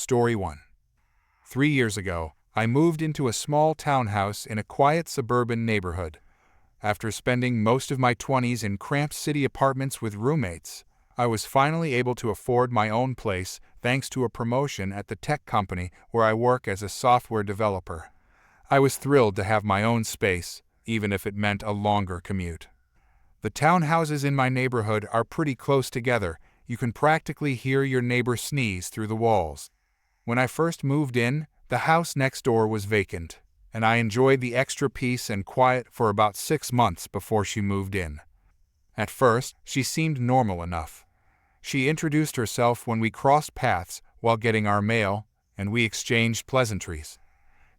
Story 1. 3 years ago, I moved into a small townhouse in a quiet suburban neighborhood. After spending most of my 20s in cramped city apartments with roommates, I was finally able to afford my own place thanks to a promotion at the tech company where I work as a software developer. I was thrilled to have my own space, even if it meant a longer commute. The townhouses in my neighborhood are pretty close together. You can practically hear your neighbor sneeze through the walls. When I first moved in, the house next door was vacant, and I enjoyed the extra peace and quiet for about 6 months before she moved in. At first, she seemed normal enough. She introduced herself when we crossed paths while getting our mail, and we exchanged pleasantries.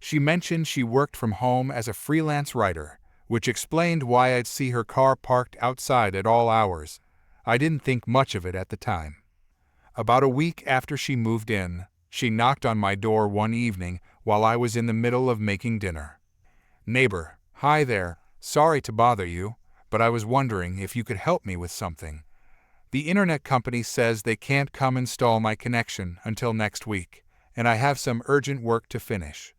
She mentioned she worked from home as a freelance writer, which explained why I'd see her car parked outside at all hours. I didn't think much of it at the time. About a week after she moved in, she knocked on my door one evening while I was in the middle of making dinner. "Neighbor, hi there, sorry to bother you, but I was wondering if you could help me with something. The internet company says they can't come install my connection until next week, and I have some urgent work to finish.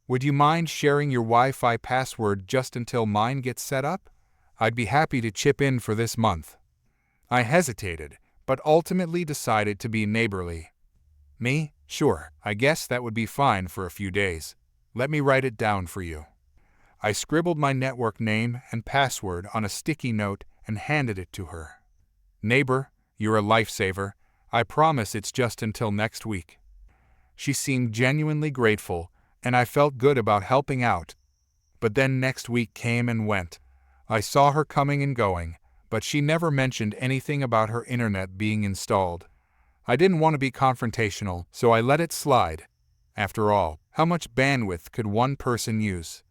Would you mind sharing your Wi-Fi password just until mine gets set up? I'd be happy to chip in for this month." I hesitated, but ultimately decided to be neighborly. "Me? Sure, I guess that would be fine for a few days. Let me write it down for you." I scribbled my network name and password on a sticky note and handed it to her. "Neighbor, you're a lifesaver. I promise it's just until next week." She seemed genuinely grateful, and I felt good about helping out. But then next week came and went. I saw her coming and going, but she never mentioned anything about her internet being installed. I didn't want to be confrontational, so I let it slide. After all, how much bandwidth could one person use?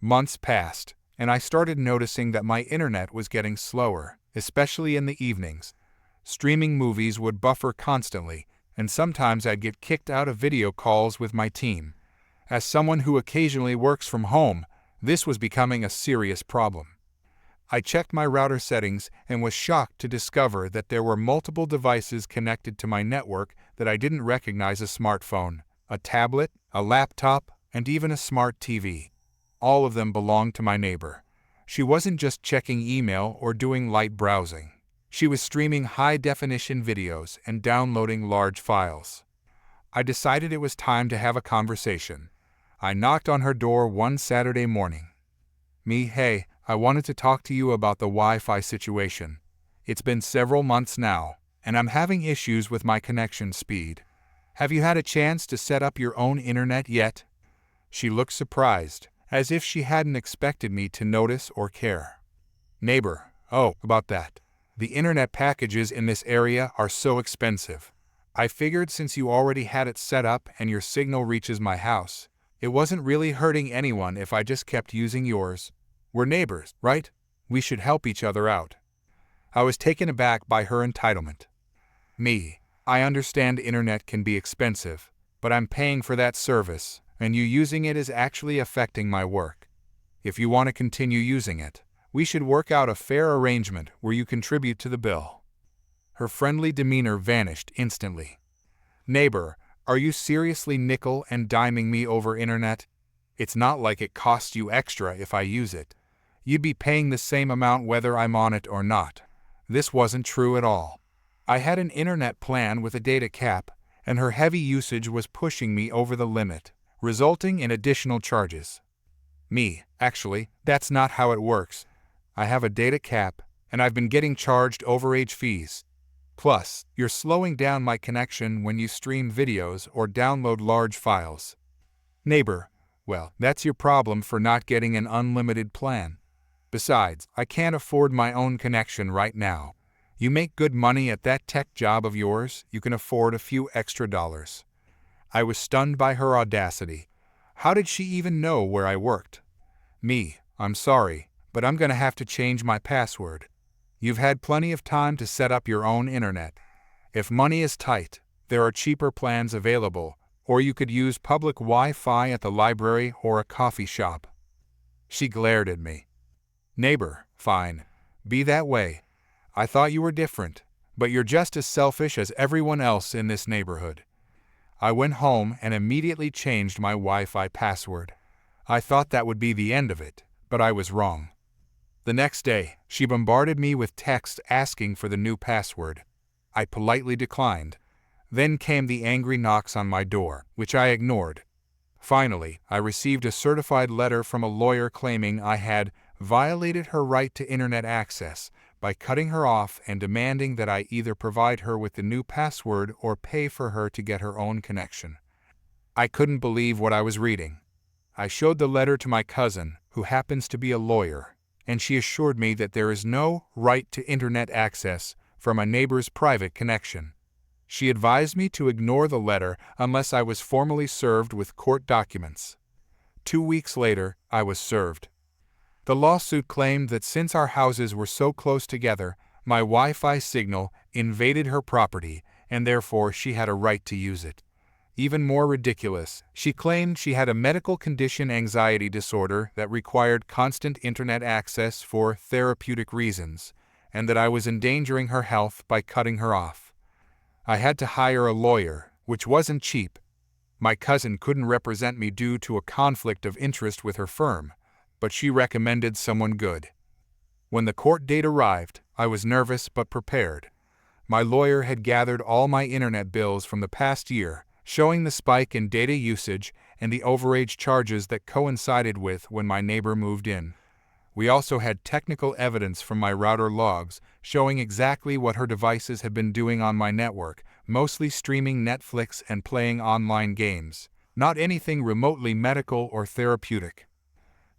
Months passed, and I started noticing that my internet was getting slower, especially in the evenings. Streaming movies would buffer constantly, and sometimes I'd get kicked out of video calls with my team. As someone who occasionally works from home, this was becoming a serious problem. I checked my router settings and was shocked to discover that there were multiple devices connected to my network that I didn't recognize: a smartphone, a tablet, a laptop, and even a smart TV. All of them belonged to my neighbor. She wasn't just checking email or doing light browsing. She was streaming high-definition videos and downloading large files. I decided it was time to have a conversation. I knocked on her door one Saturday morning. "Hey, I wanted to talk to you about the Wi-Fi situation. It's been several months now, and I'm having issues with my connection speed. Have you had a chance to set up your own internet yet?" She looked surprised, as if she hadn't expected me to notice or care. "Neighbor, about that. The internet packages in this area are so expensive. I figured since you already had it set up and your signal reaches my house, it wasn't really hurting anyone if I just kept using yours. We're neighbors, right? We should help each other out." I was taken aback by her entitlement. I understand internet can be expensive, but I'm paying for that service, and you using it is actually affecting my work. If you want to continue using it, we should work out a fair arrangement where you contribute to the bill. Her friendly demeanor vanished instantly. "Neighbor, are you seriously nickel and diming me over internet? It's not like it costs you extra if I use it. You'd be paying the same amount whether I'm on it or not." This wasn't true at all. I had an internet plan with a data cap, and her heavy usage was pushing me over the limit, resulting in additional charges. Actually, that's not how it works. I have a data cap, and I've been getting charged overage fees. Plus, you're slowing down my connection when you stream videos or download large files." "Neighbor, well, that's your problem for not getting an unlimited plan. Besides, I can't afford my own connection right now. You make good money at that tech job of yours, you can afford a few extra dollars." I was stunned by her audacity. How did she even know where I worked? "I'm sorry, but I'm going to have to change my password. You've had plenty of time to set up your own internet. If money is tight, there are cheaper plans available, or you could use public Wi-Fi at the library or a coffee shop." She glared at me. "Neighbor, fine. Be that way. I thought you were different, but you're just as selfish as everyone else in this neighborhood." I went home and immediately changed my Wi-Fi password. I thought that would be the end of it, but I was wrong. The next day, she bombarded me with texts asking for the new password. I politely declined. Then came the angry knocks on my door, which I ignored. Finally, I received a certified letter from a lawyer claiming I had violated her right to internet access by cutting her off and demanding that I either provide her with the new password or pay for her to get her own connection. I couldn't believe what I was reading. I showed the letter to my cousin, who happens to be a lawyer, and she assured me that there is no right to internet access from a neighbor's private connection. She advised me to ignore the letter unless I was formally served with court documents. 2 weeks later, I was served. The lawsuit claimed that since our houses were so close together, my Wi-Fi signal invaded her property and therefore she had a right to use it. Even more ridiculous, she claimed she had a medical condition, anxiety disorder, that required constant internet access for therapeutic reasons, and that I was endangering her health by cutting her off. I had to hire a lawyer, which wasn't cheap. My cousin couldn't represent me due to a conflict of interest with her firm, but she recommended someone good. When the court date arrived, I was nervous but prepared. My lawyer had gathered all my internet bills from the past year, showing the spike in data usage and the overage charges that coincided with when my neighbor moved in. We also had technical evidence from my router logs showing exactly what her devices had been doing on my network, mostly streaming Netflix and playing online games, not anything remotely medical or therapeutic.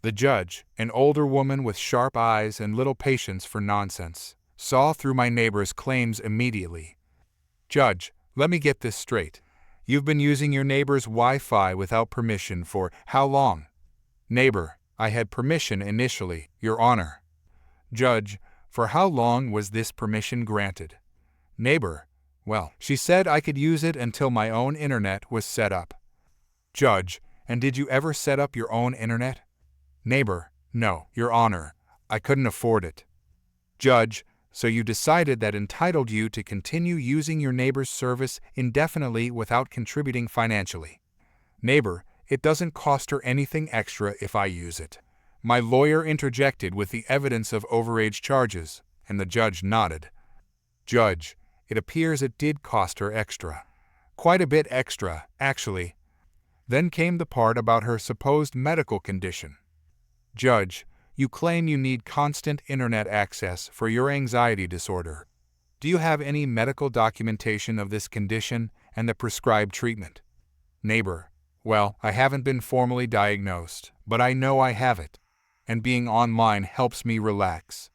The judge, an older woman with sharp eyes and little patience for nonsense, saw through my neighbor's claims immediately. "Judge, let me get this straight. You've been using your neighbor's Wi-Fi without permission for how long?" Neighbor: "I had permission initially, Your Honor." Judge: "For how long was this permission granted?" Neighbor: "Well, she said I could use it until my own internet was set up." Judge: "And did you ever set up your own internet?" Neighbor: "No, Your Honor. I couldn't afford it." Judge: "So you decided that entitled you to continue using your neighbor's service indefinitely without contributing financially?" Neighbor: "It doesn't cost her anything extra if I use it." My lawyer interjected with the evidence of overage charges, and the judge nodded. Judge: "It appears it did cost her extra. Quite a bit extra, actually." Then came the part about her supposed medical condition. Judge: "You claim you need constant internet access for your anxiety disorder. Do you have any medical documentation of this condition and the prescribed treatment?" Neighbor: "Well, I haven't been formally diagnosed, but I know I have it, and being online helps me relax."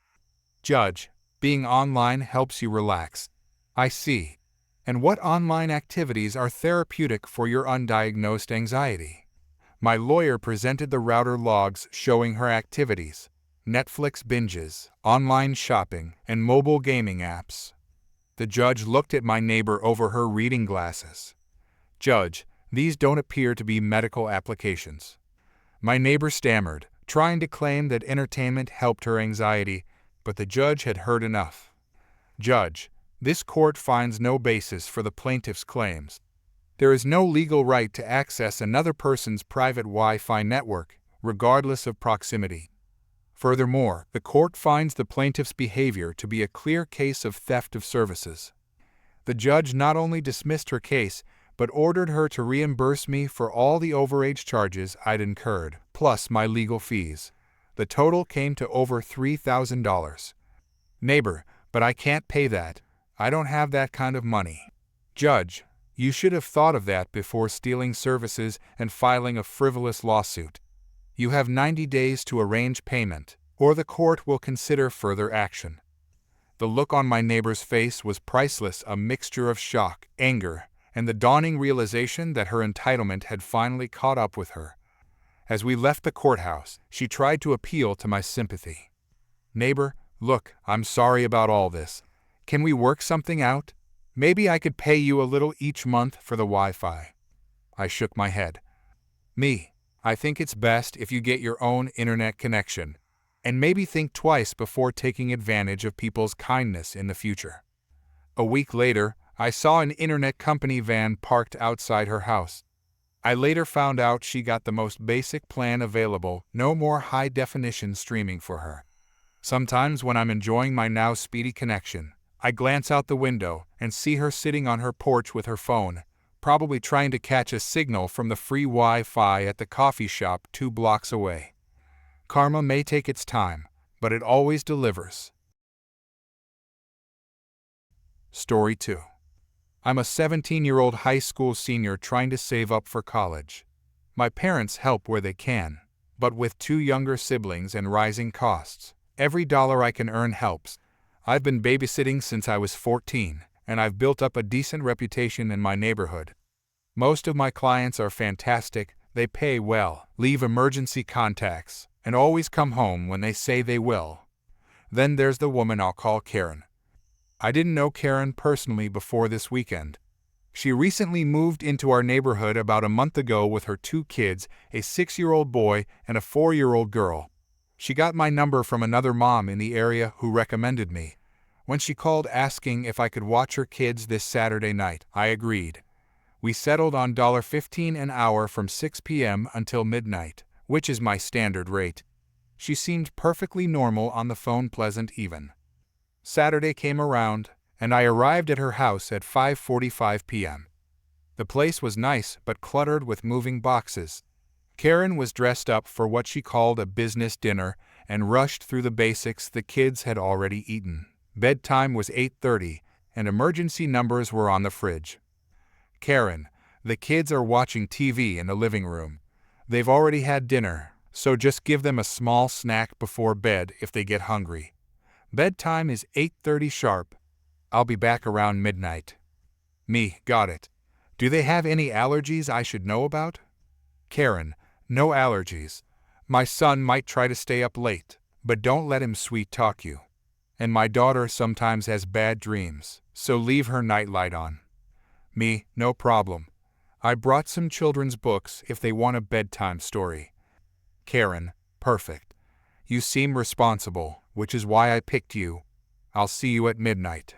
Judge: "Being online helps you relax. I see. And what online activities are therapeutic for your undiagnosed anxiety?" My lawyer presented the router logs showing her activities: Netflix binges, online shopping, and mobile gaming apps. The judge looked at my neighbor over her reading glasses. Judge: "These don't appear to be medical applications." My neighbor stammered, trying to claim that entertainment helped her anxiety, but the judge had heard enough. Judge: "This court finds no basis for the plaintiff's claims. There is no legal right to access another person's private Wi-Fi network, regardless of proximity. Furthermore, the court finds the plaintiff's behavior to be a clear case of theft of services." The judge not only dismissed her case, but ordered her to reimburse me for all the overage charges I'd incurred, plus my legal fees. The total came to over $3,000. Neighbor: "But I can't pay that. I don't have that kind of money." Judge: "You should have thought of that before stealing services and filing a frivolous lawsuit. You have 90 days to arrange payment, or the court will consider further action." The look on my neighbor's face was priceless, a mixture of shock, anger, and the dawning realization that her entitlement had finally caught up with her. As we left the courthouse, she tried to appeal to my sympathy. "Neighbor, look, I'm sorry about all this. Can we work something out? Maybe I could pay you a little each month for the Wi-Fi." I shook my head. I think it's best if you get your own internet connection, and maybe think twice before taking advantage of people's kindness in the future." A week later, I saw an internet company van parked outside her house. I later found out she got the most basic plan available, no more high-definition streaming for her. Sometimes when I'm enjoying my now speedy connection, I glance out the window and see her sitting on her porch with her phone, probably trying to catch a signal from the free Wi-Fi at the coffee shop 2 blocks away. Karma may take its time, but it always delivers. Story 2. I'm a 17-year-old high school senior trying to save up for college. My parents help where they can, but with 2 younger siblings and rising costs, every dollar I can earn helps. I've been babysitting since I was 14, and I've built up a decent reputation in my neighborhood. Most of my clients are fantastic, they pay well, leave emergency contacts, and always come home when they say they will. Then there's the woman I'll call Karen. I didn't know Karen personally before this weekend. She recently moved into our neighborhood about a month ago with her 2 kids, a 6-year-old boy and a 4-year-old girl. She got my number from another mom in the area who recommended me. When she called asking if I could watch her kids this Saturday night, I agreed. We settled on $15 an hour from 6 p.m. until midnight, which is my standard rate. She seemed perfectly normal on the phone, pleasant even. Saturday came around, and I arrived at her house at 5:45 p.m. The place was nice but cluttered with moving boxes. Karen was dressed up for what she called a business dinner and rushed through the basics the kids had already eaten. Bedtime was 8:30, and emergency numbers were on the fridge. Karen, the kids are watching TV in the living room. They've already had dinner, so just give them a small snack before bed if they get hungry. Bedtime is 8:30 sharp. I'll be back around midnight. Me, got it. Do they have any allergies I should know about? Karen, no allergies. My son might try to stay up late, but don't let him sweet talk you. And my daughter sometimes has bad dreams, so leave her nightlight on. Me, no problem. I brought some children's books if they want a bedtime story. Karen, perfect. You seem responsible, which is why I picked you. I'll see you at midnight.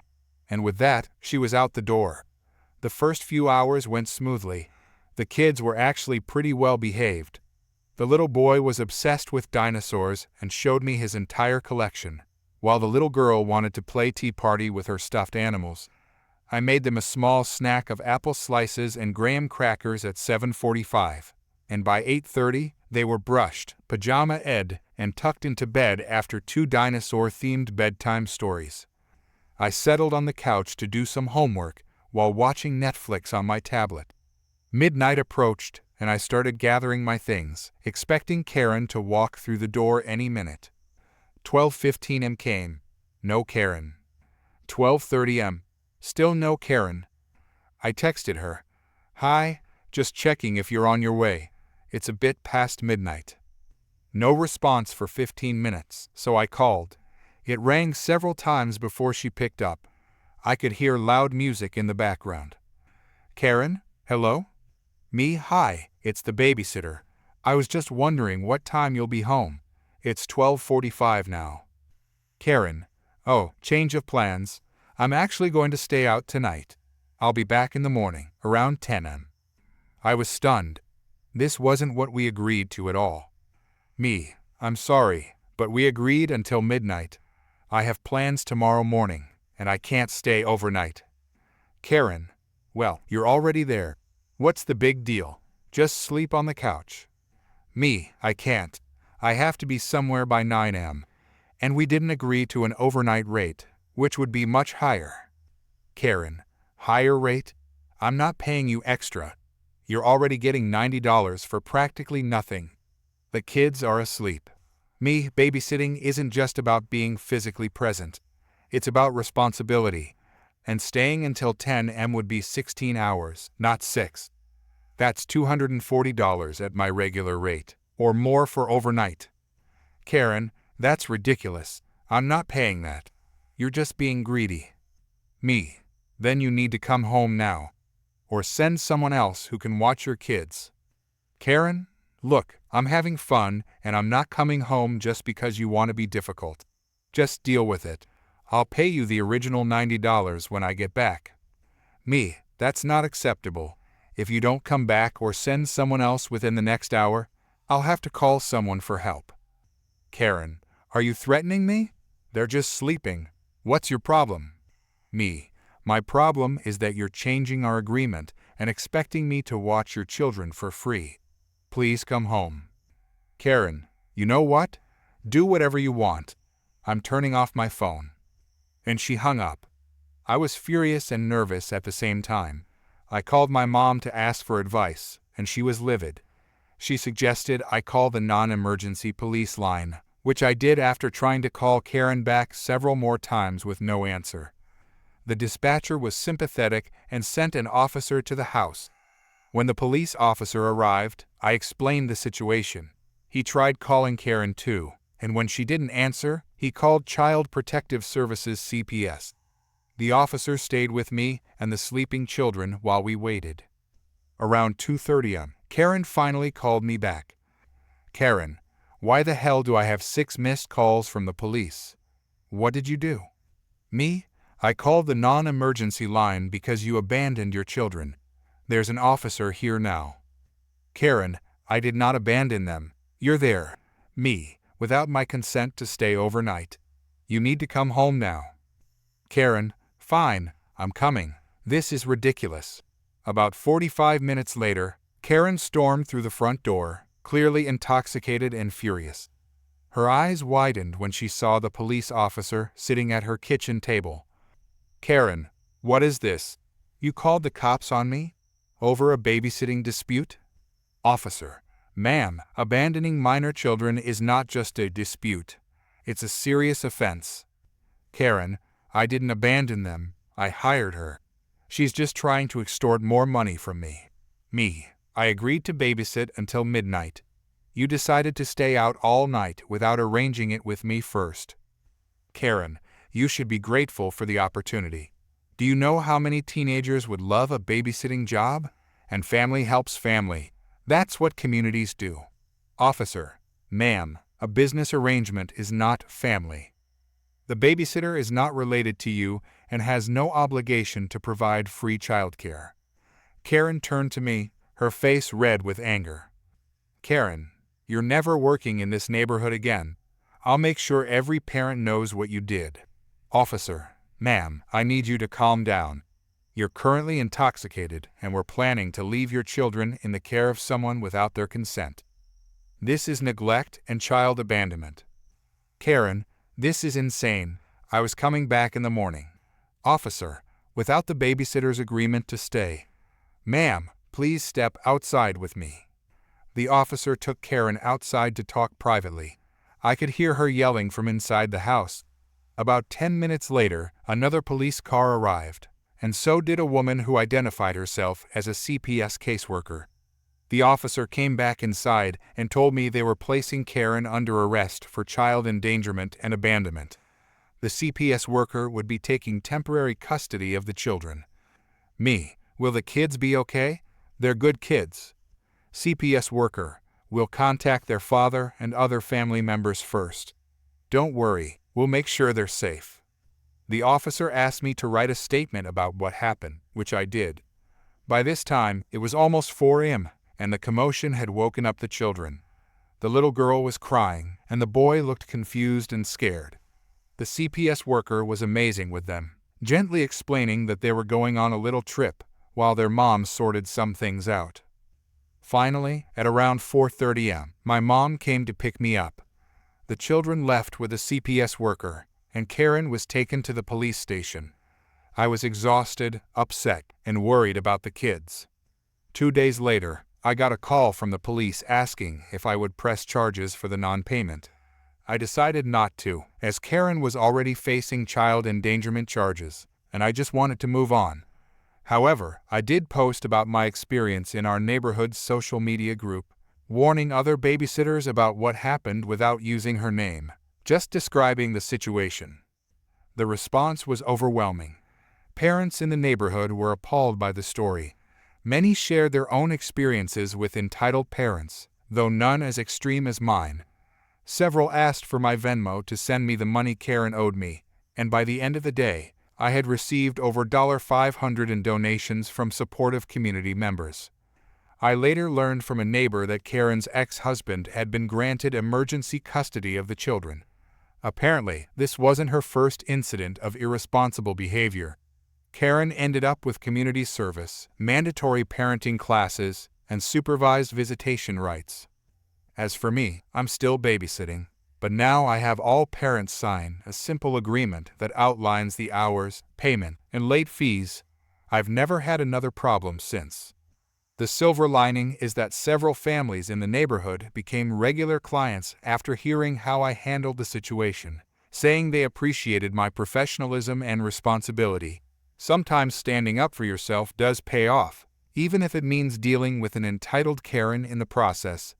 And with that, she was out the door. The first few hours went smoothly. The kids were actually pretty well behaved. The little boy was obsessed with dinosaurs and showed me his entire collection, while the little girl wanted to play tea party with her stuffed animals. I made them a small snack of apple slices and graham crackers at 7:45, and by 8:30 they were brushed, pajama-ed, and tucked into bed after 2 dinosaur-themed bedtime stories. I settled on the couch to do some homework while watching Netflix on my tablet. Midnight approached, and I started gathering my things, expecting Karen to walk through the door any minute. 12:15 m came. No Karen. 12:30 m. Still no Karen. I texted her. Hi, just checking if you're on your way. It's a bit past midnight. No response for 15 minutes, so I called. It rang several times before she picked up. I could hear loud music in the background. Karen, hello? Me, hi, it's the babysitter. I was just wondering what time you'll be home. It's 12:45 now. Karen, oh, change of plans. I'm actually going to stay out tonight. I'll be back in the morning, around 10 m. I was stunned. This wasn't what we agreed to at all. Me, I'm sorry, but we agreed until midnight. I have plans tomorrow morning, and I can't stay overnight. Karen, well, you're already there. What's the big deal? Just sleep on the couch. Me, I can't. I have to be somewhere by 9 m. And we didn't agree to an overnight rate, which would be much higher. Karen, higher rate? I'm not paying you extra. You're already getting $90 for practically nothing. The kids are asleep. Me, babysitting isn't just about being physically present. It's about responsibility. And staying until 10 m would be 16 hours, not 6. That's $240 at my regular rate, or more for overnight. Karen, that's ridiculous. I'm not paying that. You're just being greedy. Me, then you need to come home now. Or send someone else who can watch your kids. Karen, look, I'm having fun, and I'm not coming home just because you want to be difficult. Just deal with it. I'll pay you the original $90 when I get back. Me, that's not acceptable. If you don't come back or send someone else within the next hour, I'll have to call someone for help. Karen, are you threatening me? They're just sleeping. What's your problem? Me, my problem is that you're changing our agreement and expecting me to watch your children for free. Please come home. Karen, you know what? Do whatever you want. I'm turning off my phone. And she hung up. I was furious and nervous at the same time. I called my mom to ask for advice, and she was livid. She suggested I call the non-emergency police line, which I did after trying to call Karen back several more times with no answer. The dispatcher was sympathetic and sent an officer to the house. When the police officer arrived, I explained the situation. He tried calling Karen too, and when she didn't answer, he called Child Protective Services CPS. The officer stayed with me and the sleeping children while we waited. Around 2:30 am, Karen finally called me back. Karen, why the hell do I have 6 missed calls from the police? What did you do? Me, I called the non-emergency line because you abandoned your children. There's an officer here now. Karen, I did not abandon them. You're there. Me, without my consent to stay overnight. You need to come home now. Karen, fine, I'm coming. This is ridiculous. About 45 minutes later, Karen stormed through the front door, clearly intoxicated and furious. Her eyes widened when she saw the police officer sitting at her kitchen table. Karen, what is this? You called the cops on me? Over a babysitting dispute? Officer, ma'am, abandoning minor children is not just a dispute. It's a serious offense. Karen, I didn't abandon them, I hired her. She's just trying to extort more money from me. Me, I agreed to babysit until midnight. You decided to stay out all night without arranging it with me first. Karen, you should be grateful for the opportunity. Do you know how many teenagers would love a babysitting job? And family helps family. That's what communities do. Officer, ma'am, a business arrangement is not family. The babysitter is not related to you and has no obligation to provide free childcare. Karen turned to me, her face red with anger. Karen, you're never working in this neighborhood again. I'll make sure every parent knows what you did. Officer, ma'am, I need you to calm down. You're currently intoxicated and we're planning to leave your children in the care of someone without their consent. This is neglect and child abandonment. Karen, this is insane. I was coming back in the morning. Officer, without the babysitter's agreement to stay. Ma'am, please step outside with me. The officer took Karen outside to talk privately. I could hear her yelling from inside the house. About 10 minutes later, another police car arrived, and so did a woman who identified herself as a CPS caseworker. The officer came back inside and told me they were placing Karen under arrest for child endangerment and abandonment. The CPS worker would be taking temporary custody of the children. Me, will the kids be okay? They're good kids. CPS worker, we'll contact their father and other family members first. Don't worry, we'll make sure they're safe. The officer asked me to write a statement about what happened, which I did. By this time, it was almost 4 a.m., and the commotion had woken up the children. The little girl was crying, and the boy looked confused and scared. The CPS worker was amazing with them, gently explaining that they were going on a little trip, while their mom sorted some things out. Finally, at around 4:30 am, my mom came to pick me up. The children left with a CPS worker, and Karen was taken to the police station. I was exhausted, upset, and worried about the kids. 2 days later, I got a call from the police asking if I would press charges for the non-payment. I decided not to, as Karen was already facing child endangerment charges, and I just wanted to move on. However, I did post about my experience in our neighborhood's social media group, warning other babysitters about what happened without using her name, just describing the situation. The response was overwhelming. Parents in the neighborhood were appalled by the story. Many shared their own experiences with entitled parents, though none as extreme as mine. Several asked for my Venmo to send me the money Karen owed me, and by the end of the day, I had received over $500 in donations from supportive community members. I later learned from a neighbor that Karen's ex-husband had been granted emergency custody of the children. Apparently, this wasn't her first incident of irresponsible behavior. Karen ended up with community service, mandatory parenting classes, and supervised visitation rights. As for me, I'm still babysitting, but now I have all parents sign a simple agreement that outlines the hours, payment, and late fees. I've never had another problem since. The silver lining is that several families in the neighborhood became regular clients after hearing how I handled the situation, saying they appreciated my professionalism and responsibility. Sometimes standing up for yourself does pay off, even if it means dealing with an entitled Karen in the process.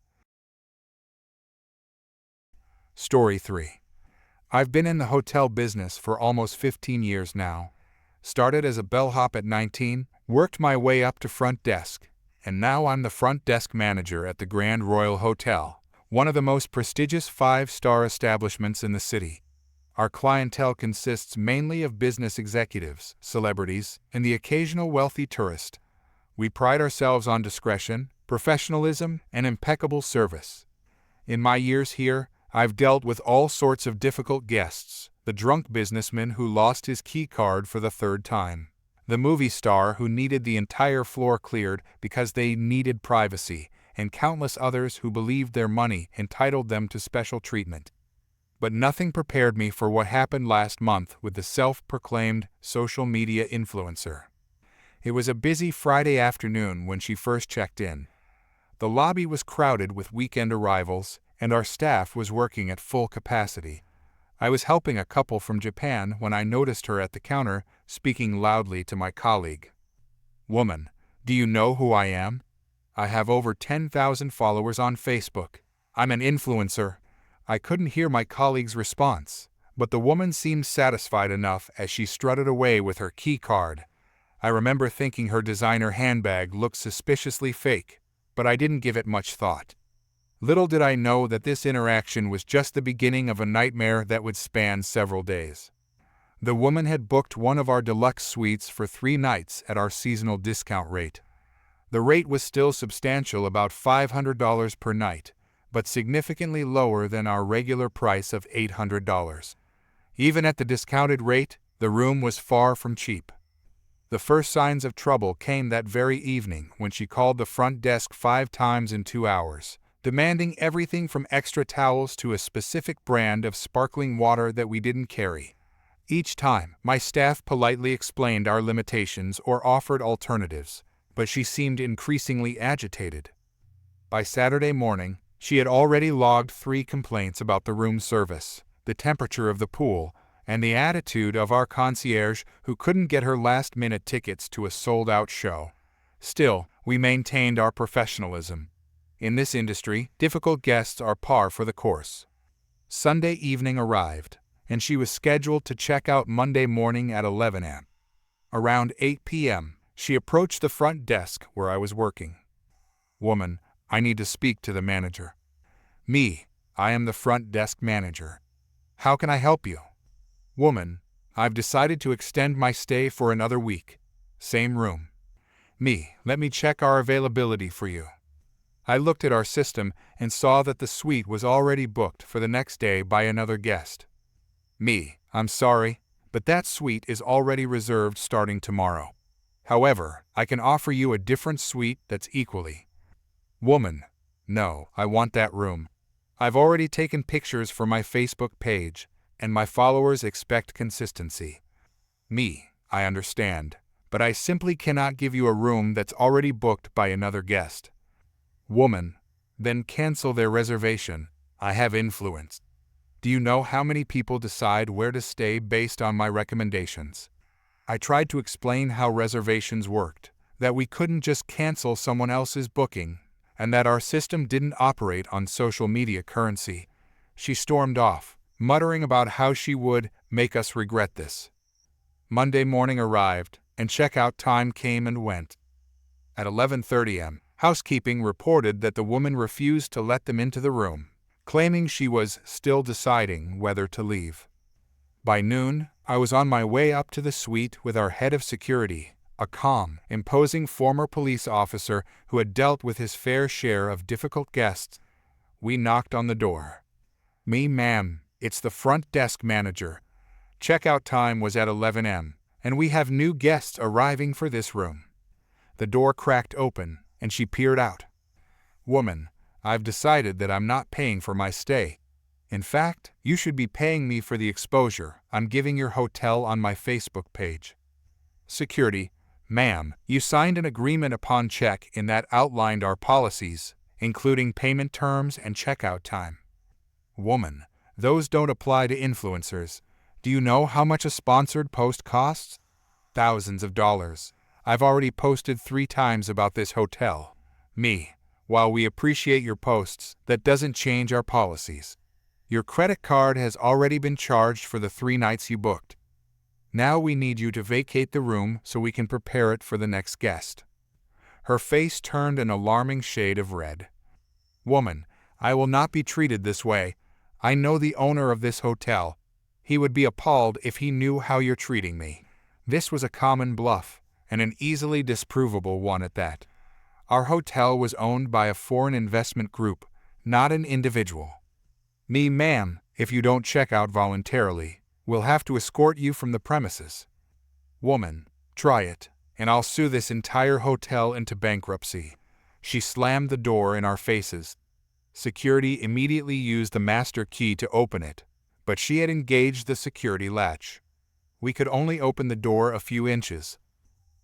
Story 3. I've been in the hotel business for almost 15 years now. Started as a bellhop at 19, worked my way up to front desk, and now I'm the front desk manager at the Grand Royal Hotel, one of the most prestigious 5-star establishments in the city. Our clientele consists mainly of business executives, celebrities, and the occasional wealthy tourist. We pride ourselves on discretion, professionalism, and impeccable service. In my years here, I've dealt with all sorts of difficult guests: the drunk businessman who lost his key card for the 3rd time, the movie star who needed the entire floor cleared because they needed privacy, and countless others who believed their money entitled them to special treatment. But nothing prepared me for what happened last month with the self-proclaimed social media influencer. It was a busy Friday afternoon when she first checked in. The lobby was crowded with weekend arrivals, and our staff was working at full capacity. I was helping a couple from Japan when I noticed her at the counter, speaking loudly to my colleague. "Woman, do you know who I am? I have over 10,000 followers on Facebook. I'm an influencer." I couldn't hear my colleague's response, but the woman seemed satisfied enough as she strutted away with her key card. I remember thinking her designer handbag looked suspiciously fake, but I didn't give it much thought. Little did I know that this interaction was just the beginning of a nightmare that would span several days. The woman had booked one of our deluxe suites for 3 nights at our seasonal discount rate. The rate was still substantial, about $500 per night, but significantly lower than our regular price of $800. Even at the discounted rate, the room was far from cheap. The first signs of trouble came that very evening when she called the front desk 5 times in 2 hours, demanding everything from extra towels to a specific brand of sparkling water that we didn't carry. Each time, my staff politely explained our limitations or offered alternatives, but she seemed increasingly agitated. By Saturday morning, she had already logged 3 complaints about the room service, the temperature of the pool, and the attitude of our concierge who couldn't get her last-minute tickets to a sold-out show. Still, we maintained our professionalism. In this industry, difficult guests are par for the course. Sunday evening arrived, and she was scheduled to check out Monday morning at 11 a.m. Around 8 p.m., she approached the front desk where I was working. "Woman, I need to speak to the manager." "Me, I am the front desk manager. How can I help you?" "Woman, I've decided to extend my stay for another week. Same room." "Me, let me check our availability for you." I looked at our system and saw that the suite was already booked for the next day by another guest. "Me, I'm sorry, but that suite is already reserved starting tomorrow. However, I can offer you a different suite that's equally." "Woman, no, I want that room. I've already taken pictures for my Facebook page, and my followers expect consistency." "Me, I understand, but I simply cannot give you a room that's already booked by another guest." "Woman, then cancel their reservation. I have influence. Do you know how many people decide where to stay based on my recommendations?" I tried to explain how reservations worked, that we couldn't just cancel someone else's booking, and that our system didn't operate on social media currency. She stormed off, muttering about how she would make us regret this. Monday morning arrived, and checkout time came and went. At 11:30 a.m., housekeeping reported that the woman refused to let them into the room, claiming she was still deciding whether to leave. By noon, I was on my way up to the suite with our head of security, a calm, imposing former police officer who had dealt with his fair share of difficult guests. We knocked on the door. "Me, ma'am, it's the front desk manager. Checkout time was at 11 a.m., and we have new guests arriving for this room." The door cracked open, and she peered out. "Woman, I've decided that I'm not paying for my stay. In fact, you should be paying me for the exposure I'm giving your hotel on my Facebook page." Security: "Ma'am, you signed an agreement upon check in that outlined our policies, including payment terms and checkout time." Woman: "Those don't apply to influencers. Do you know how much a sponsored post costs? Thousands of dollars. I've already posted 3 times about this hotel." Me: "While we appreciate your posts, that doesn't change our policies. Your credit card has already been charged for the 3 nights you booked. Now we need you to vacate the room so we can prepare it for the next guest." Her face turned an alarming shade of red. "Woman, I will not be treated this way. I know the owner of this hotel. He would be appalled if he knew how you're treating me." This was a common bluff, and an easily disprovable one at that. Our hotel was owned by a foreign investment group, not an individual. "Me, ma'am, if you don't check out voluntarily, we'll have to escort you from the premises." Woman: "Try it, and I'll sue this entire hotel into bankruptcy." She slammed the door in our faces. Security immediately used the master key to open it, but she had engaged the security latch. We could only open the door a few inches.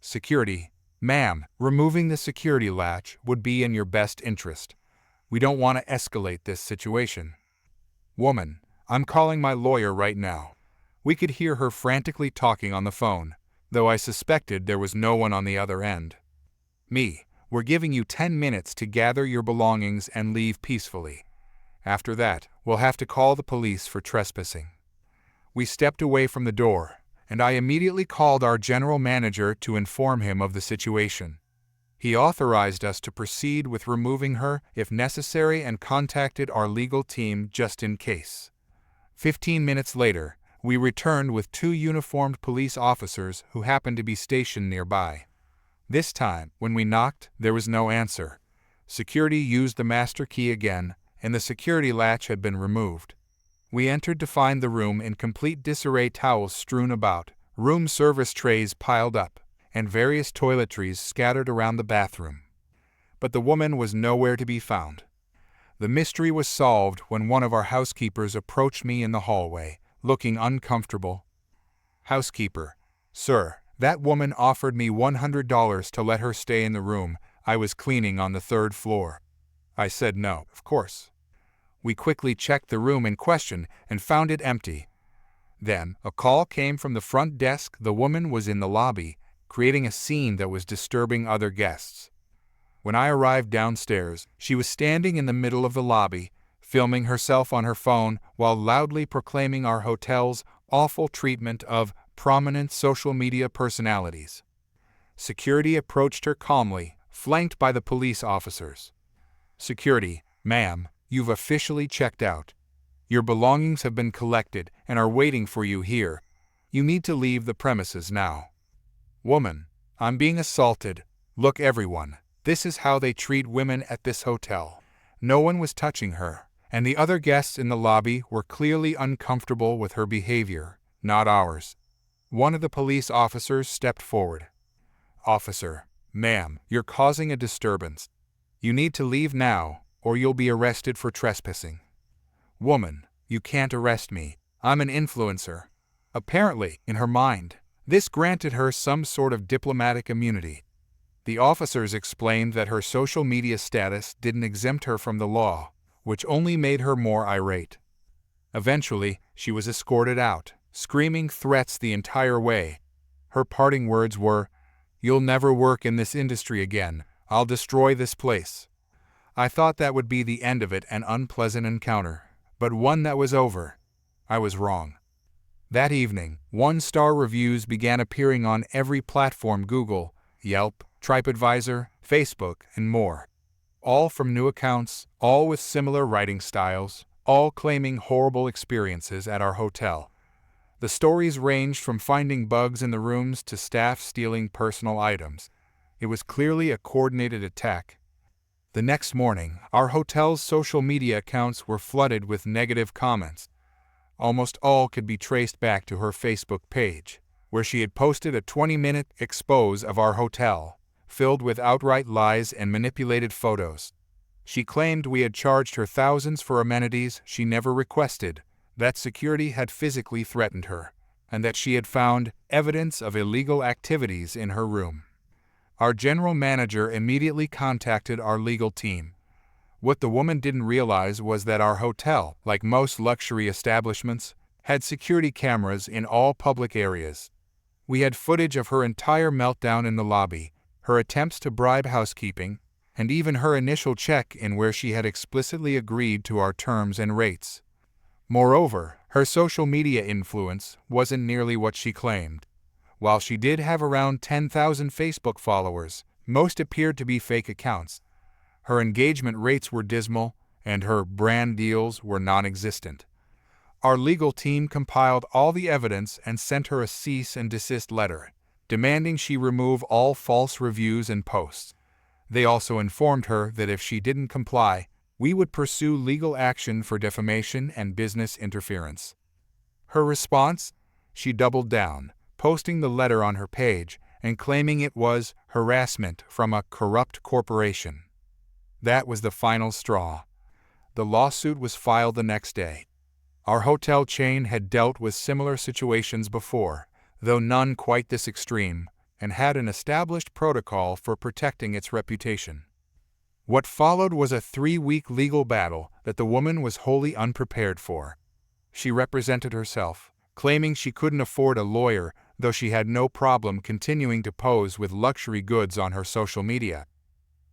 Security: "Ma'am, removing the security latch would be in your best interest. We don't want to escalate this situation." Woman: "I'm calling my lawyer right now." We could hear her frantically talking on the phone, though I suspected there was no one on the other end. Me: "We're giving you 10 minutes to gather your belongings and leave peacefully. After that, we'll have to call the police for trespassing." We stepped away from the door, and I immediately called our general manager to inform him of the situation. He authorized us to proceed with removing her if necessary and contacted our legal team just in case. 15 minutes later, we returned with 2 uniformed police officers who happened to be stationed nearby. This time, when we knocked, there was no answer. Security used the master key again, and the security latch had been removed. We entered to find the room in complete disarray, towels strewn about, room service trays piled up, and various toiletries scattered around the bathroom. But the woman was nowhere to be found. The mystery was solved when one of our housekeepers approached me in the hallway, looking uncomfortable. Housekeeper: "Sir, that woman offered me $100 to let her stay in the room. I was cleaning on the 3rd floor." I said no, of course. We quickly checked the room in question and found it empty. Then, a call came from the front desk. The woman was in the lobby, creating a scene that was disturbing other guests. When I arrived downstairs, she was standing in the middle of the lobby, filming herself on her phone while loudly proclaiming our hotel's awful treatment of prominent social media personalities. Security approached her calmly, flanked by the police officers. Security: "Ma'am, you've officially checked out. Your belongings have been collected and are waiting for you here. You need to leave the premises now." Woman: "I'm being assaulted. Look, everyone, this is how they treat women at this hotel." No one was touching her, and the other guests in the lobby were clearly uncomfortable with her behavior, not ours. One of the police officers stepped forward. "Officer, ma'am, you're causing a disturbance. You need to leave now, or you'll be arrested for trespassing." Woman: "You can't arrest me. I'm an influencer." Apparently, in her mind, this granted her some sort of diplomatic immunity. The officers explained that her social media status didn't exempt her from the law, which only made her more irate. Eventually, she was escorted out, screaming threats the entire way. Her parting words were, "You'll never work in this industry again. I'll destroy this place." I thought that would be the end of it, an unpleasant encounter, but one that was over. I was wrong. That evening, 1-star reviews began appearing on every platform: Google, Yelp, TripAdvisor, Facebook, and more. All from new accounts, all with similar writing styles, all claiming horrible experiences at our hotel. The stories ranged from finding bugs in the rooms to staff stealing personal items. It was clearly a coordinated attack. The next morning, our hotel's social media accounts were flooded with negative comments. Almost all could be traced back to her Facebook page, where she had posted a 20-minute expose of our hotel, filled with outright lies and manipulated photos. She claimed we had charged her thousands for amenities she never requested, that security had physically threatened her, and that she had found evidence of illegal activities in her room. Our general manager immediately contacted our legal team. What the woman didn't realize was that our hotel, like most luxury establishments, had security cameras in all public areas. We had footage of her entire meltdown in the lobby, her attempts to bribe housekeeping, and even her initial check-in where she had explicitly agreed to our terms and rates. Moreover, her social media influence wasn't nearly what she claimed. While she did have around 10,000 Facebook followers, most appeared to be fake accounts. Her engagement rates were dismal, and her brand deals were non-existent. Our legal team compiled all the evidence and sent her a cease and desist letter, demanding she remove all false reviews and posts. They also informed her that if she didn't comply, we would pursue legal action for defamation and business interference. Her response? She doubled down, posting the letter on her page and claiming it was harassment from a corrupt corporation. That was the final straw. The lawsuit was filed the next day. Our hotel chain had dealt with similar situations before, though none quite this extreme, and had an established protocol for protecting its reputation. What followed was a 3-week legal battle that the woman was wholly unprepared for. She represented herself, claiming she couldn't afford a lawyer, though she had no problem continuing to pose with luxury goods on her social media.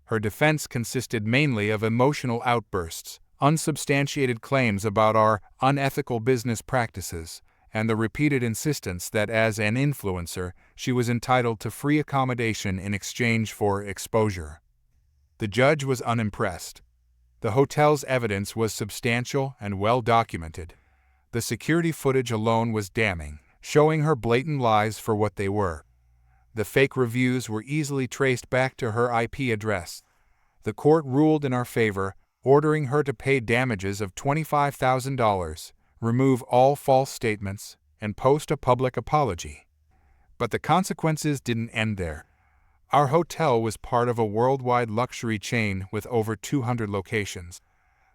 Her defense consisted mainly of emotional outbursts, unsubstantiated claims about our unethical business practices, and the repeated insistence that as an influencer, she was entitled to free accommodation in exchange for exposure. The judge was unimpressed. The hotel's evidence was substantial and well documented. The security footage alone was damning, showing her blatant lies for what they were. The fake reviews were easily traced back to her IP address. The court ruled in our favor, ordering her to pay damages of $25,000, remove all false statements, and post a public apology. But the consequences didn't end there. Our hotel was part of a worldwide luxury chain with over 200 locations.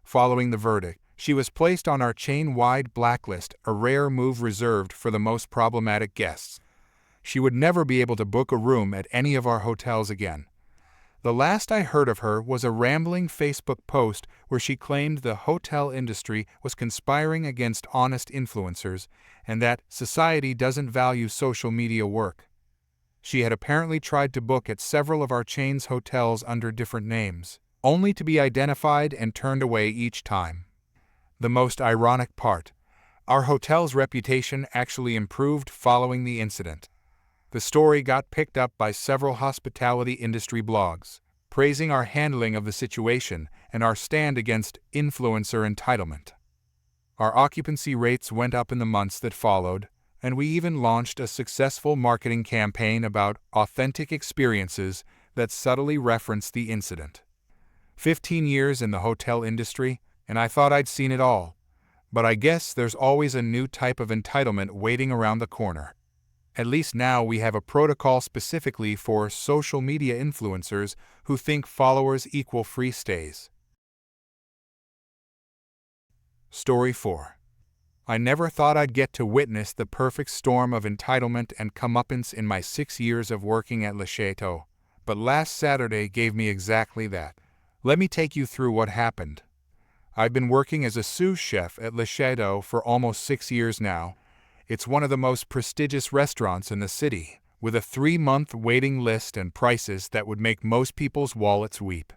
Following the verdict, she was placed on our chain-wide blacklist, a rare move reserved for the most problematic guests. She would never be able to book a room at any of our hotels again. The last I heard of her was a rambling Facebook post where she claimed the hotel industry was conspiring against honest influencers and that society doesn't value social media work. She had apparently tried to book at several of our chain's hotels under different names, only to be identified and turned away each time. The most ironic part, our hotel's reputation actually improved following the incident. The story got picked up by several hospitality industry blogs, praising our handling of the situation and our stand against influencer entitlement. Our occupancy rates went up in the months that followed, and we even launched a successful marketing campaign about authentic experiences that subtly referenced the incident. 15 years in the hotel industry, and I thought I'd seen it all. But I guess there's always a new type of entitlement waiting around the corner. At least now we have a protocol specifically for social media influencers who think followers equal free stays. Story 4. I never thought I'd get to witness the perfect storm of entitlement and comeuppance in my 6 years of working at Le Chateau, but last Saturday gave me exactly that. Let me take you through what happened. I've been working as a sous chef at Le Chateau for almost 6 years now. It's one of the most prestigious restaurants in the city, with a 3-month waiting list and prices that would make most people's wallets weep.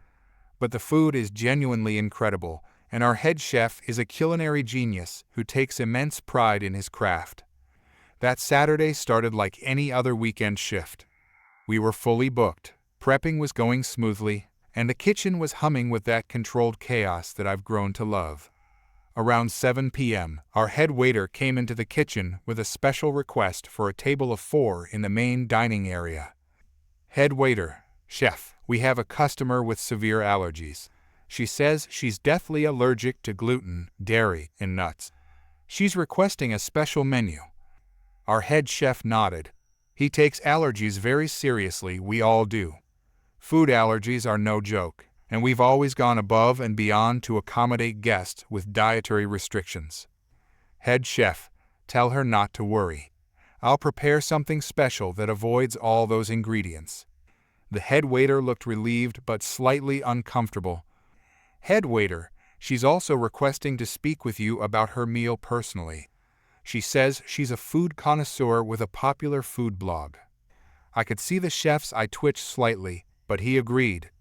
But the food is genuinely incredible, and our head chef is a culinary genius who takes immense pride in his craft. That Saturday started like any other weekend shift. We were fully booked, prepping was going smoothly, and the kitchen was humming with that controlled chaos that I've grown to love. Around 7 p.m., our head waiter came into the kitchen with a special request for a table of 4 in the main dining area. Head waiter: "Chef, we have a customer with severe allergies. She says she's deathly allergic to gluten, dairy, and nuts. She's requesting a special menu." Our head chef nodded. He takes allergies very seriously, we all do. Food allergies are no joke, and we've always gone above and beyond to accommodate guests with dietary restrictions. Head chef: "Tell her not to worry. I'll prepare something special that avoids all those ingredients." The head waiter looked relieved but slightly uncomfortable. "Head waiter, she's also requesting to speak with you about her meal personally. She says she's a food connoisseur with a popular food blog." I could see the chef's eye twitch slightly, but he agreed.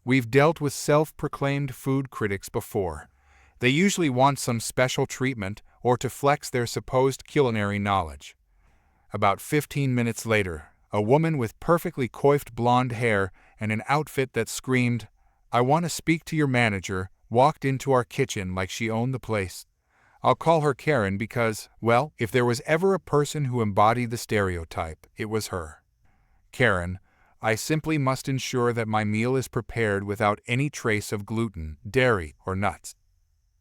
We've dealt with self-proclaimed food critics before. They usually want some special treatment or to flex their supposed culinary knowledge. About 15 minutes later, a woman with perfectly coiffed blonde hair and an outfit that screamed, "I want to speak to your manager," walked into our kitchen like she owned the place. I'll call her Karen because, well, if there was ever a person who embodied the stereotype, it was her. "Karen, I simply must ensure that my meal is prepared without any trace of gluten, dairy, or nuts.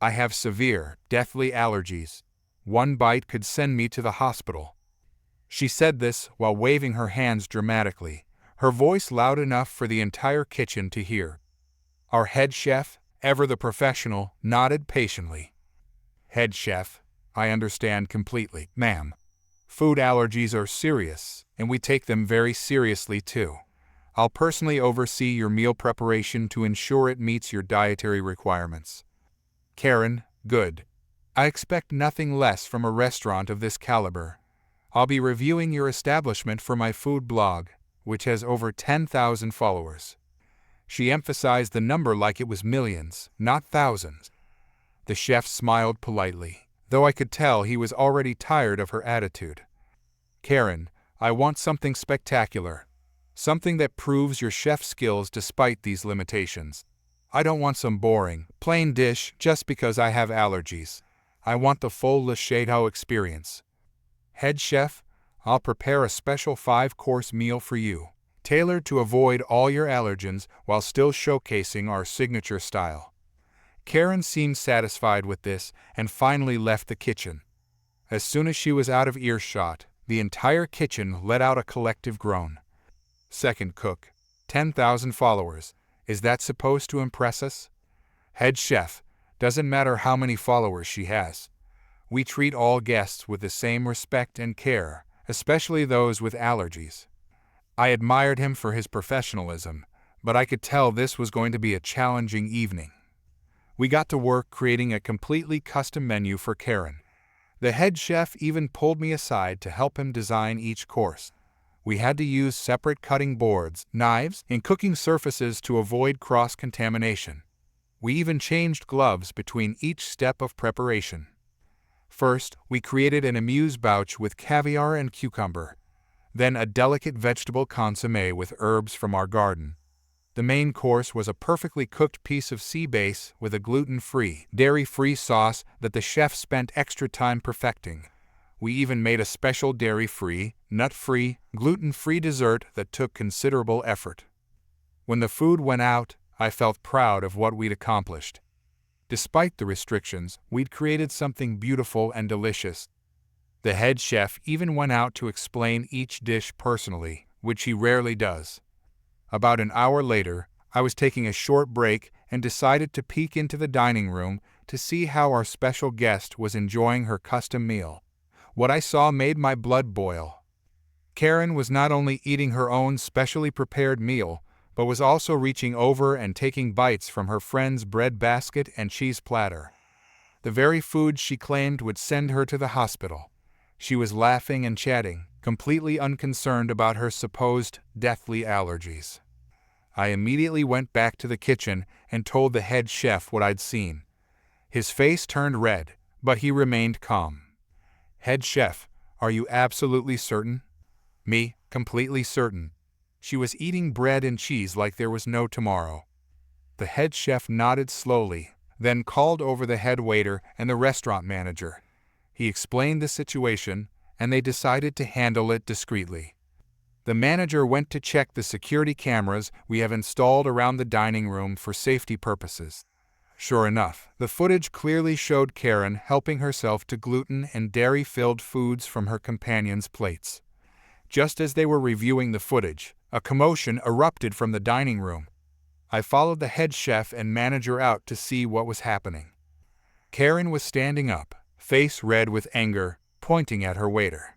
I have severe, deathly allergies. One bite could send me to the hospital." She said this while waving her hands dramatically, her voice loud enough for the entire kitchen to hear. Our head chef, ever the professional, nodded patiently. "Head chef, I understand completely, ma'am. Food allergies are serious, and we take them very seriously too. I'll personally oversee your meal preparation to ensure it meets your dietary requirements." Karen: "Good. I expect nothing less from a restaurant of this caliber. I'll be reviewing your establishment for my food blog, which has over 10,000 followers." She emphasized the number like it was millions, not thousands. The chef smiled politely, though I could tell he was already tired of her attitude. "Karen, I want something spectacular. Something that proves your chef skills despite these limitations. I don't want some boring, plain dish just because I have allergies. I want the full Le Chateau experience. Head chef, I'll prepare a special 5-course meal for you, tailored to avoid all your allergens while still showcasing our signature style." Karen seemed satisfied with this and finally left the kitchen. As soon as she was out of earshot, the entire kitchen let out a collective groan. Second cook, 10,000 followers. Is that supposed to impress us? Head chef, doesn't matter how many followers she has. We treat all guests with the same respect and care, especially those with allergies. I admired him for his professionalism, but I could tell this was going to be a challenging evening. We got to work creating a completely custom menu for Karen. The head chef even pulled me aside to help him design each course. We had to use separate cutting boards, knives, and cooking surfaces to avoid cross-contamination. We even changed gloves between each step of preparation. First, we created an amuse-bouche with caviar and cucumber. Then a delicate vegetable consommé with herbs from our garden. The main course was a perfectly cooked piece of sea bass with a gluten-free, dairy-free sauce that the chef spent extra time perfecting. We even made a special dairy-free, nut-free, gluten-free dessert that took considerable effort. When the food went out, I felt proud of what we'd accomplished. Despite the restrictions, we'd created something beautiful and delicious. The head chef even went out to explain each dish personally, which he rarely does. About an hour later, I was taking a short break and decided to peek into the dining room to see how our special guest was enjoying her custom meal. What I saw made my blood boil. Karen was not only eating her own specially prepared meal, but was also reaching over and taking bites from her friend's bread basket and cheese platter. The very food she claimed would send her to the hospital. She was laughing and chatting, completely unconcerned about her supposed deathly allergies. I immediately went back to the kitchen and told the head chef what I'd seen. His face turned red, but he remained calm. "Head chef, are you absolutely certain?" Me, completely certain. She was eating bread and cheese like there was no tomorrow. The head chef nodded slowly, then called over the head waiter and the restaurant manager. He explained the situation, and they decided to handle it discreetly. The manager went to check the security cameras we have installed around the dining room for safety purposes. Sure enough, the footage clearly showed Karen helping herself to gluten and dairy-filled foods from her companions' plates. Just as they were reviewing the footage, a commotion erupted from the dining room. I followed the head chef and manager out to see what was happening. Karen was standing up, face red with anger, pointing at her waiter.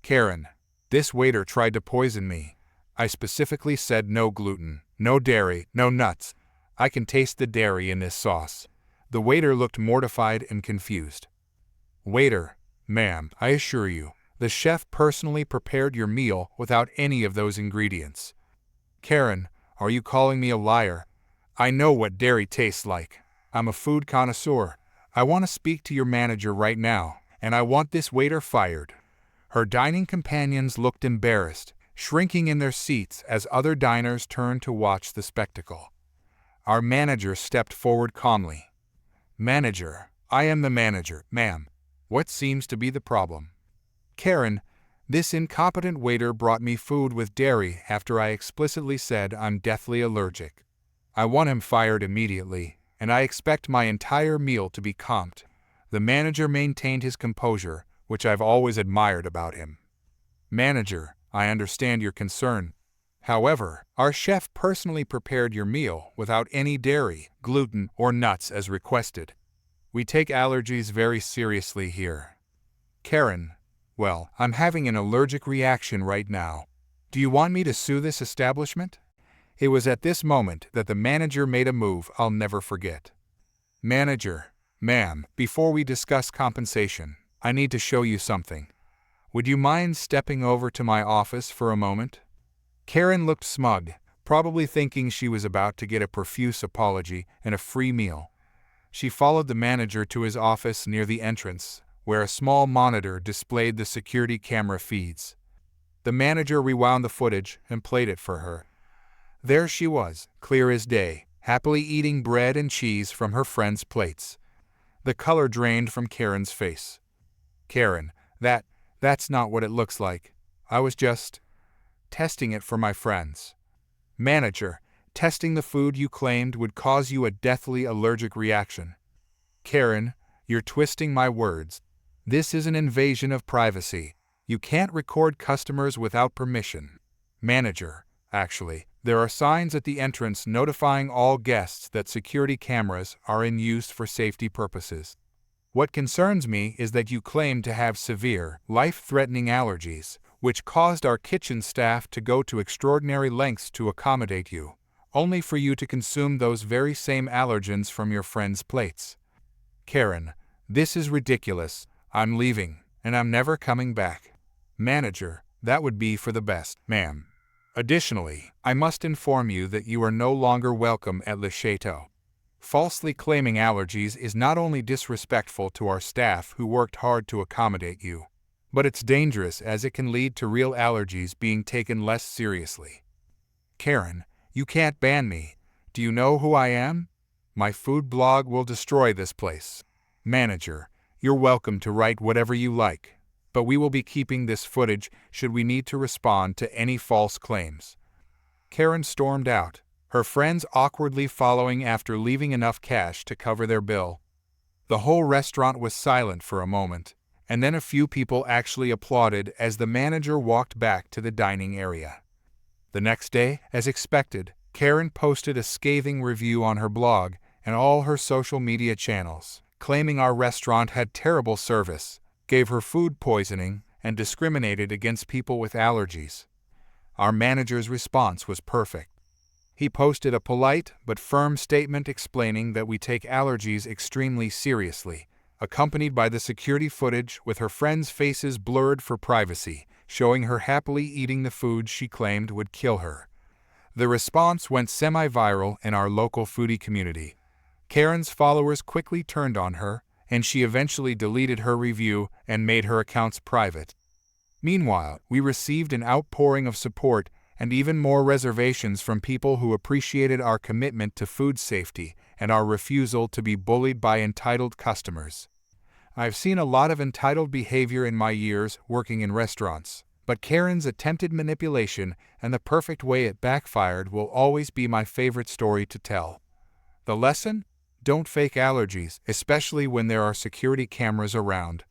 "Karen, this waiter tried to poison me. I specifically said no gluten, no dairy, no nuts. I can taste the dairy in this sauce." The waiter looked mortified and confused. "Waiter, ma'am, I assure you, the chef personally prepared your meal without any of those ingredients." "Karen, are you calling me a liar? I know what dairy tastes like. I'm a food connoisseur. I want to speak to your manager right now, and I want this waiter fired." Her dining companions looked embarrassed, shrinking in their seats as other diners turned to watch the spectacle. Our manager stepped forward calmly. "Manager, I am the manager, ma'am. What seems to be the problem?" "Karen, this incompetent waiter brought me food with dairy after I explicitly said I'm deathly allergic. I want him fired immediately, and I expect my entire meal to be comped." The manager maintained his composure, which I've always admired about him. "Manager, I understand your concern. However, our chef personally prepared your meal without any dairy, gluten, or nuts as requested. We take allergies very seriously here." "Karen, well, I'm having an allergic reaction right now. Do you want me to sue this establishment?" It was at this moment that the manager made a move I'll never forget. "Manager, ma'am, before we discuss compensation, I need to show you something. Would you mind stepping over to my office for a moment?" Karen looked smug, probably thinking she was about to get a profuse apology and a free meal. She followed the manager to his office near the entrance, where a small monitor displayed the security camera feeds. The manager rewound the footage and played it for her. There she was, clear as day, happily eating bread and cheese from her friends' plates. The color drained from Karen's face. "Karen, that's not what it looks like. I was just testing it for my friends." "Manager, testing the food you claimed would cause you a deathly allergic reaction." "Karen, you're twisting my words. This is an invasion of privacy. You can't record customers without permission." "Manager, actually, there are signs at the entrance notifying all guests that security cameras are in use for safety purposes. What concerns me is that you claim to have severe, life-threatening allergies, which caused our kitchen staff to go to extraordinary lengths to accommodate you, only for you to consume those very same allergens from your friends' plates." "Karen, this is ridiculous. I'm leaving, and I'm never coming back." "Manager, that would be for the best, ma'am. Additionally, I must inform you that you are no longer welcome at Le Chateau. Falsely claiming allergies is not only disrespectful to our staff who worked hard to accommodate you, but it's dangerous as it can lead to real allergies being taken less seriously." "Karen, you can't ban me. Do you know who I am? My food blog will destroy this place." "Manager, you're welcome to write whatever you like, but we will be keeping this footage should we need to respond to any false claims." Karen stormed out, her friends awkwardly following after leaving enough cash to cover their bill. The whole restaurant was silent for a moment, and then a few people actually applauded as the manager walked back to the dining area. The next day, as expected, Karen posted a scathing review on her blog and all her social media channels, claiming our restaurant had terrible service, gave her food poisoning, and discriminated against people with allergies. Our manager's response was perfect. He posted a polite but firm statement explaining that we take allergies extremely seriously, accompanied by the security footage with her friends' faces blurred for privacy, showing her happily eating the food she claimed would kill her. The response went semi-viral in our local foodie community. Karen's followers quickly turned on her, and she eventually deleted her review and made her accounts private. Meanwhile, we received an outpouring of support and even more reservations from people who appreciated our commitment to food safety and our refusal to be bullied by entitled customers. I've seen a lot of entitled behavior in my years working in restaurants, but Karen's attempted manipulation and the perfect way it backfired will always be my favorite story to tell. The lesson? Don't fake allergies, especially when there are security cameras around.